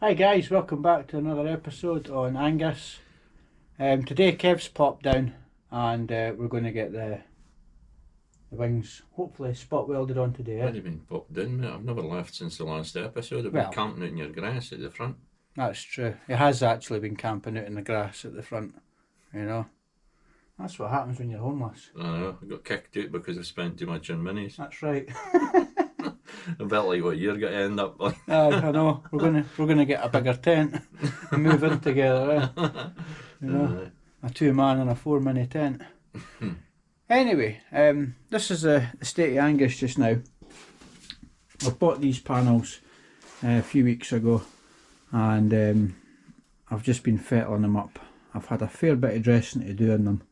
Hi guys, welcome back to another episode on Angus. Today Kev's popped down and we're going to get the wings hopefully spot welded on today. What do you mean popped in, mate? I've never left since the last episode. I've been camping out in your grass at the front. That's true. He has actually been camping out in the grass at the front, you know. That's what happens when you're homeless. I know, I got kicked out because I spent too much on minis. That's right. A bit like what you're going to end up like. I know. We're gonna get a bigger tent and move in together. You know, a 2-man and a 4-mini tent. Anyway, this is the state of Angus just now. I bought these panels a few weeks ago, and I've just been fettling them up. I've had a fair bit of dressing to do on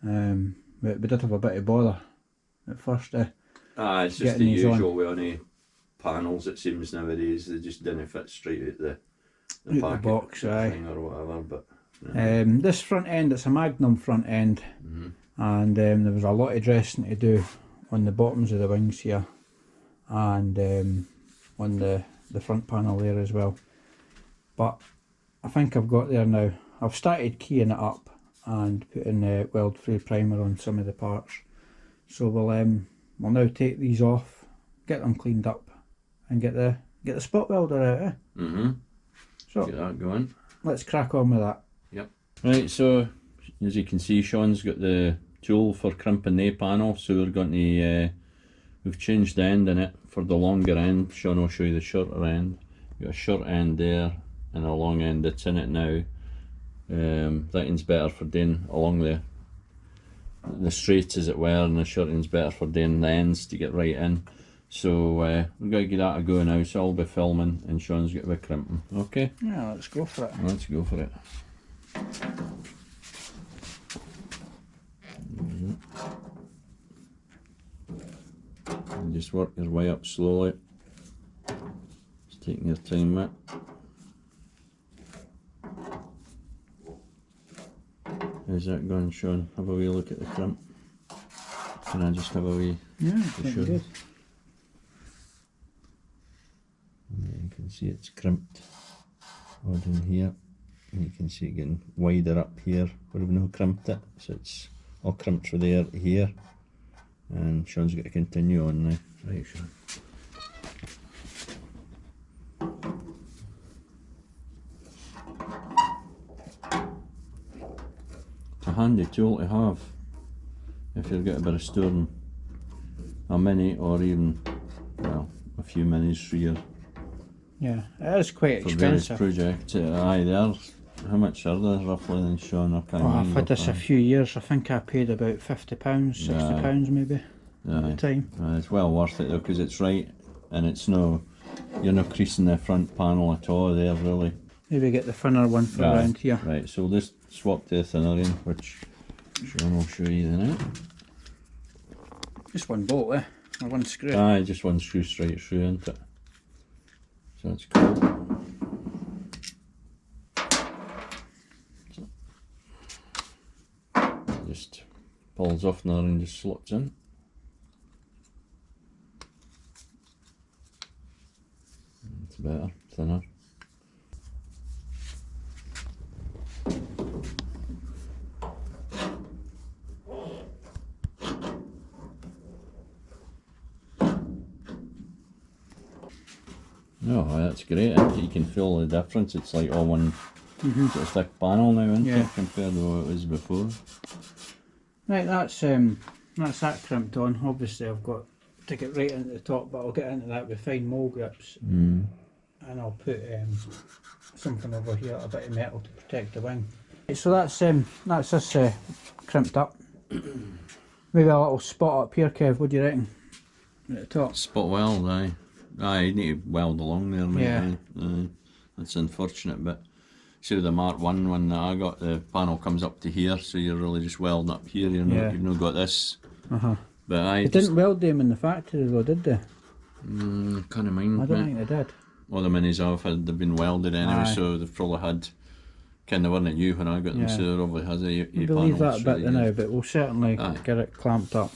them. We did have a bit of bother at first. It's just the usual with any panels, it seems nowadays. They just didn't fit straight out the box, thing or whatever. But this front end, it's a Magnum front end, and there was a lot of dressing to do on the bottoms of the wings here, and on the front panel there as well. But I think I've got there now. I've started keying it up and putting weld-free primer on some of the parts. So we'll now take these off, get them cleaned up, and get the spot welder out. So get that going. Let's crack on with that. Yep. Right, so as you can see, Sean's got the tool for crimping the panel. So we're going to we've changed the end in it for the longer end. Sean will show you the shorter end. Got a short end there and a long end that's in it now. That end's better for doing along the straight as it were, and the short end's better for doing the ends to get right in. So we're going to give that a go now, so I'll be filming and Sean's got to be crimping. Okay? Yeah, let's go for it. Let's go for it. And just work your way up slowly. Just taking your time, mate. How's that going, Sean? Have a wee look at the crimp. Can I just have a wee? Yeah, sure. good. You can see it's crimped all down here, and you can see it getting wider up here where we've not crimped it, so it's all crimped from there to here, and Sean's got to continue on now. Right, Sean. It's a handy tool to have if you've got a bit of storing a mini or even, well, a few minis for your Yeah, it is quite expensive. For various projects. Aye, they're, how much are they roughly then, Sean? I've had this a few years. I think I paid about £50, £60 maybe at the time. It's well worth it though, because it's right, and it's no, you're not creasing the front panel at all there really. Maybe get the thinner one for around here. Right, so we'll just swap the thinner in, which Sean will show you then. Just one bolt, or one screw. Aye, just one screw straight through, isn't it? So that's cool. Just pulls off now and just slots in. It's better, thinner. Oh, that's great. You can feel the difference. It's like all one sort of thick panel now, isn't it, compared to what it was before. Right, that's that crimped on. Obviously I've got to get right into the top, but I'll get into that with fine mole grips. And I'll put something over here, a bit of metal to protect the wing. So that's this crimped up. Maybe a little spot up here, Kev, what do you reckon? At the top. Spot weld, aye. Aye, you need to weld along there, mate. Yeah. That's unfortunate, but see with the Mark 1 one that I got, the panel comes up to here, so you're really just welding up here, you've not got this. But aye, they didn't weld them in the factory though, did they? Kind of mind, I don't think they did. All the minis I've had, they've been welded anyway, so they've probably had, they weren't new when I got them, so they probably has a I believe that a bit now, but we'll certainly get it clamped up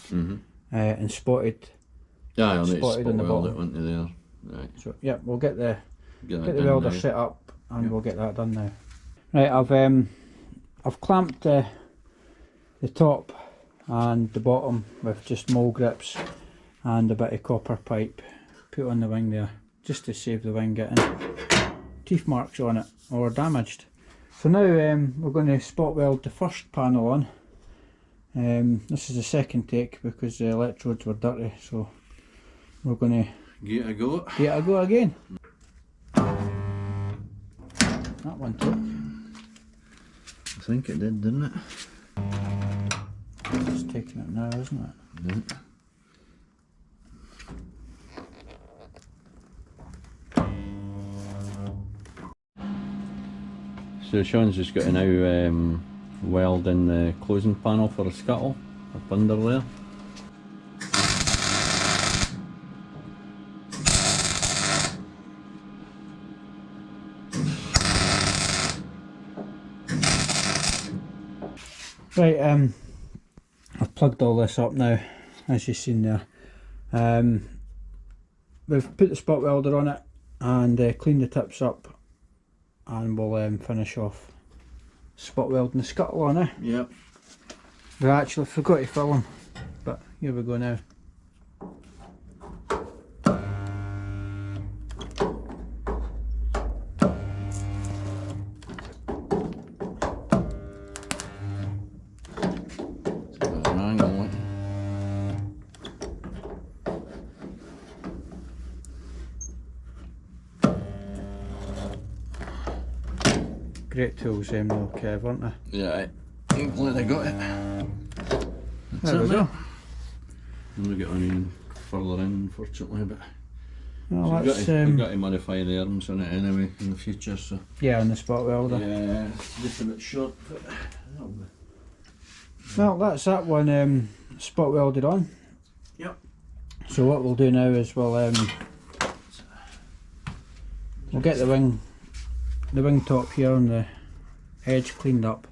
and spotted. Yeah, I'll need to spotted spot in the weld bottom. it onto there. Right. So yeah, we'll get the Get the welder set up, and we'll get that done now. Right, I've clamped the top and the bottom with just mole grips and a bit of copper pipe put on the wing there, just to save the wing getting teeth marks on it or damaged. So now we're going to spot weld the first panel on. This is the second take because the electrodes were dirty, so we're going to give it a go. give it a go again. That one took. I think it did, didn't it? It's taking it now, isn't it? Yeah. So Sean's just got to now weld in the closing panel for a scuttle up under there. Right, I've plugged all this up now, as you've seen there. We've put the spot welder on it and cleaned the tips up, and we'll finish off spot welding the scuttle on it. Yep. We actually forgot to fill them, but here we go now. Great tools, them little Kev, aren't they? Yeah, I'm glad I got it. There we go. We'll get on even further in, unfortunately, but Well, so that's, we've got to modify the arms on it anyway in the future. So yeah, on the spot welder. yeah, it's just a bit short. But that'll be. Well, that's that one spot welded on. Yep. So what we'll do now is we'll get the wing top here on the edge cleaned up,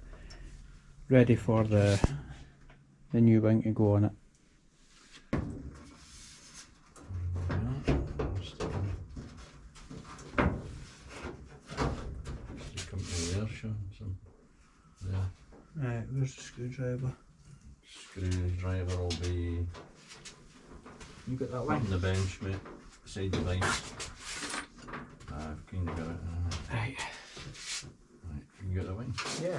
ready for the new wing to go on it. Right, where's the screwdriver? Screwdriver will be You got that on wing? the bench, mate. Side device. I've kind of got it. Right. Right, you got the wing. Yeah.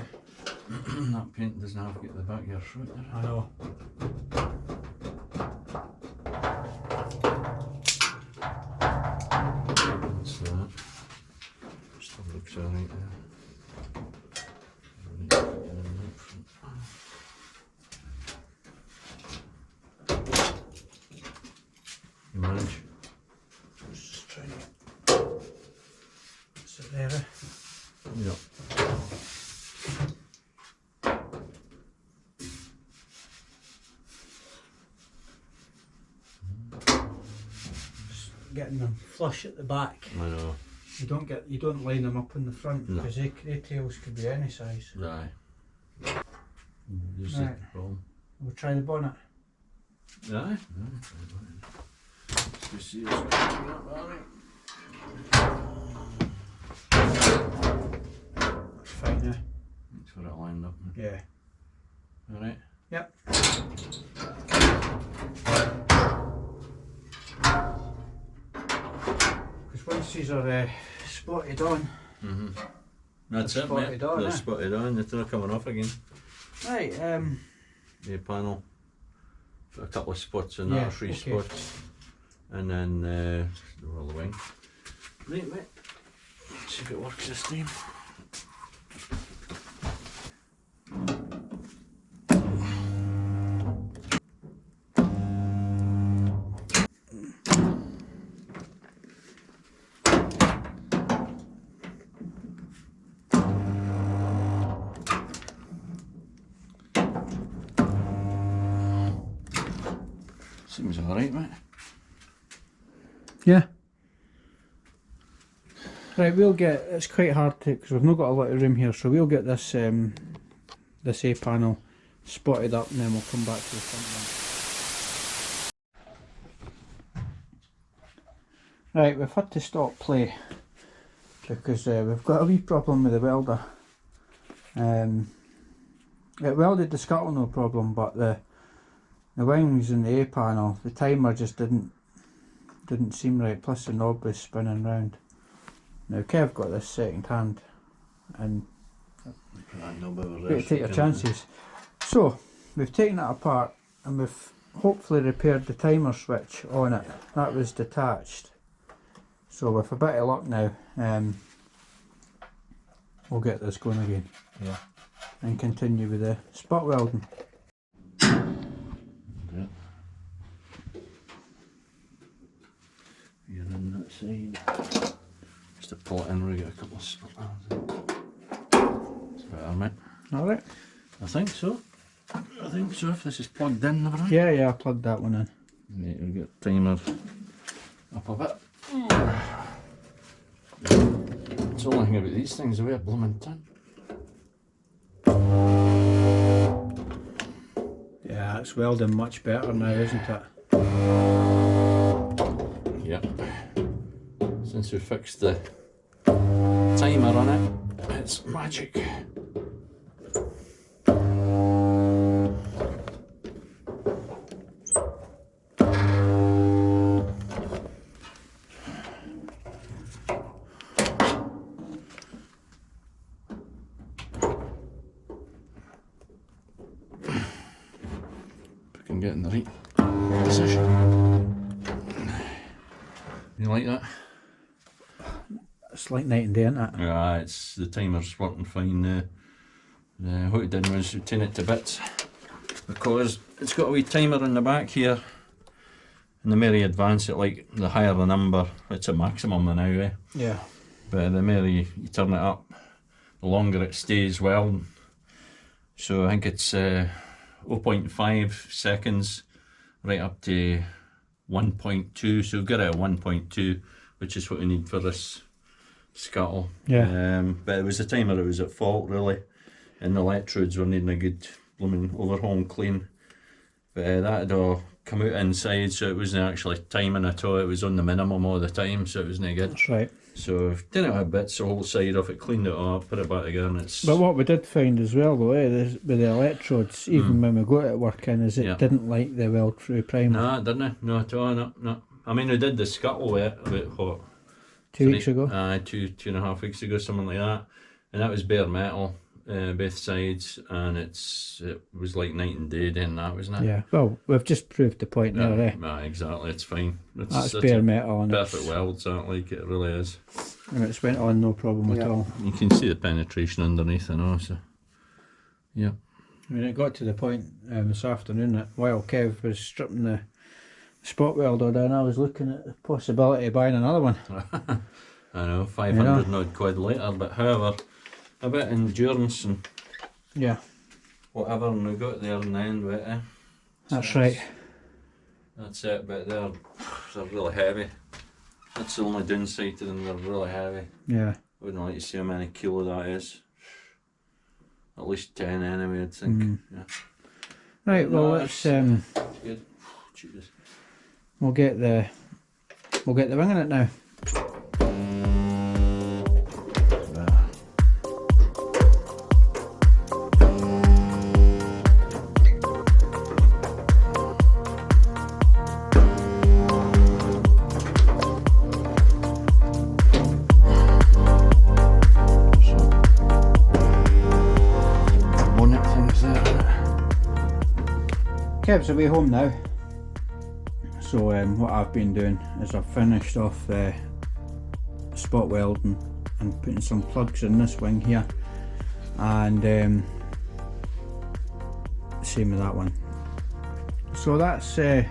That paint doesn't have to get the back of your throat there. I know. What's that? Still looks alright there. You manage? Just trying to sit there. Yep. Just getting them flush at the back. I know. You don't line them up in the front No. because their tails could be any size. Aye. Just Right. the problem. We'll try the bonnet. Aye. Let's just see what's coming up, alright. That's fine now. That's where it lined up. Yeah. Alright. Yep. Because once these are spotted on. That's They're it, spotted mate. on, They're eh? spotted on. They're not coming off again. Right, The panel. Put a couple of spots in Yeah, that, 3 okay. spots. And then roll the wing. Right, mate. Let's see if it works this time. Seems alright, mate. yeah. Right, we'll get, it's quite hard to, because we've not got a lot of room here, so we'll get this this A panel spotted up and then we'll come back to the front one. Right, we've had to stop play because we've got a wee problem with the welder. It welded the Scuttle no problem, but the wings and the A panel, the timer just didn't seem right, plus the knob was spinning round. Now Kev got this second hand and you got to take your chances. So we've taken it apart and we've hopefully repaired the timer switch on it. That was detached. So with a bit of luck now, we'll get this going again. Yeah. And continue with the spot welding. Yeah. You're in that side. Just to pull it in, we get a couple of spot welds. It's better, mate. Alright. I think so. If this is plugged in and everything. Yeah, I plugged that one in. Right, we'll get timer up a bit. It's the only thing about these things, the way a blooming tin. Yeah, it's welding much better now, isn't it? Yep. Since we fixed the timer on it, it's magic. If we can get in the right position. You like that? It's like night and day, isn't it? Yeah, it's the timer's working fine. What we did was we tin it to bits because it's got a wee timer in the back here, and the more you advance it, like the higher the number, it's a maximum now, Yeah. but the more you turn it up, the longer it stays welding. So I think it's 0.5 seconds right up to 1.2, so we've got it at 1.2, which is what we need for this Scuttle. Yeah. But it was the timer that was at fault really, and the electrodes were needing a good blooming overhaul and clean. But that had all come out inside, so it wasn't actually timing at all, it was on the minimum all the time, so it was no good. That's right. So I've done it with bits, the whole side off it, cleaned it up, put it back together, and it's... But what we did find as well though, with the electrodes, even when we got it working, is it didn't like the weld through primer. No, it didn't, no at all, no. I mean, we did the Scuttle with it about what? 2 weeks ago? 2.5 weeks ago, something like that. And that was bare metal, both sides, and it was like night and day then, that wasn't it? Yeah, well, we've just proved the point there, eh? Exactly, it's fine. That's bare metal and perfect weld, so like it really is. And it's went on no problem at all. You can see the penetration underneath and all, so yeah. I mean, it got to the point this afternoon that while Kev was stripping the spot welder down, I was looking at the possibility of buying another one. I know, 500 odd quid later, but however, a bit of endurance and whatever, and we got there in the end with it. That's right. That's it, but they're really heavy. That's the only downside to them, they're really heavy. Yeah. I wouldn't like to see how many kilo that is. At least 10 anyway, I'd think. Yeah. Right, well let's good. Jesus. we'll get the wing in it now. Kev's away home now, so what I've been doing is I've finished off spot welding and putting some plugs in this wing here, and same with that one. So that's the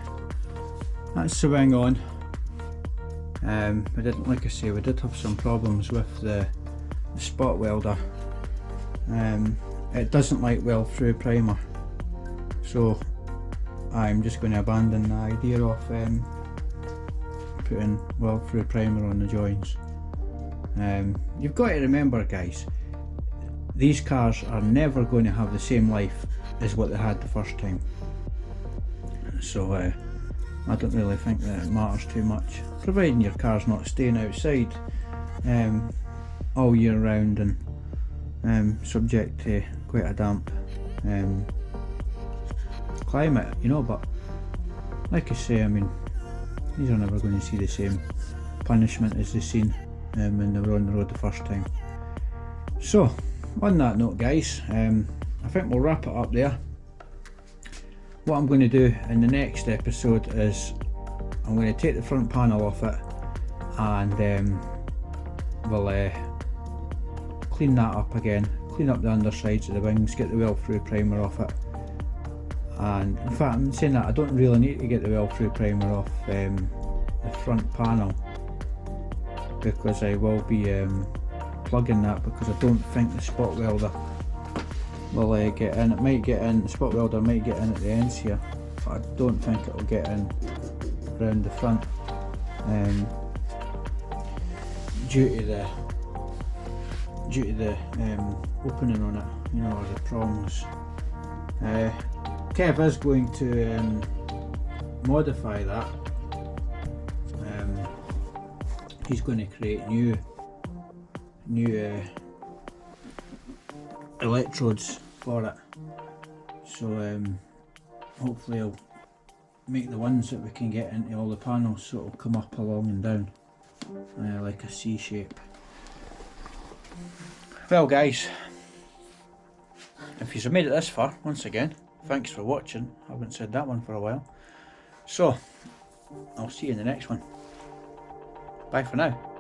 wing on. We didn't, like I say, we did have some problems with the spot welder. It doesn't like weld through primer, so I'm just going to abandon the idea of putting weld through primer on the joints. You've got to remember, guys, these cars are never going to have the same life as what they had the first time, so I don't really think that it matters too much, providing your car's not staying outside all year round and subject to quite a damp climate, you know, but like I say, I mean, these are never going to see the same punishment as they seen when they were on the road the first time. So on that note, guys, I think we'll wrap it up there. What I'm going to do in the next episode is I'm going to take the front panel off it and we'll clean that up again, clean up the undersides of the wings, get the weld-through primer off it. And in fact, I'm saying that I don't really need to get the weld-through primer off the front panel, because I will be plugging that, because I don't think the spot welder will get in. It might get in, the spot welder might get in at the ends here, but I don't think it will get in around the front, due to the opening on it, you know, or the prongs. Kev is going to modify that. He's going to create new electrodes for it, so hopefully I'll make the ones that we can get into all the panels so it'll come up along and down like a C shape. Well guys, if you've made it this far, once again, thanks for watching. I haven't said that one for a while. So, I'll see you in the next one. Bye for now.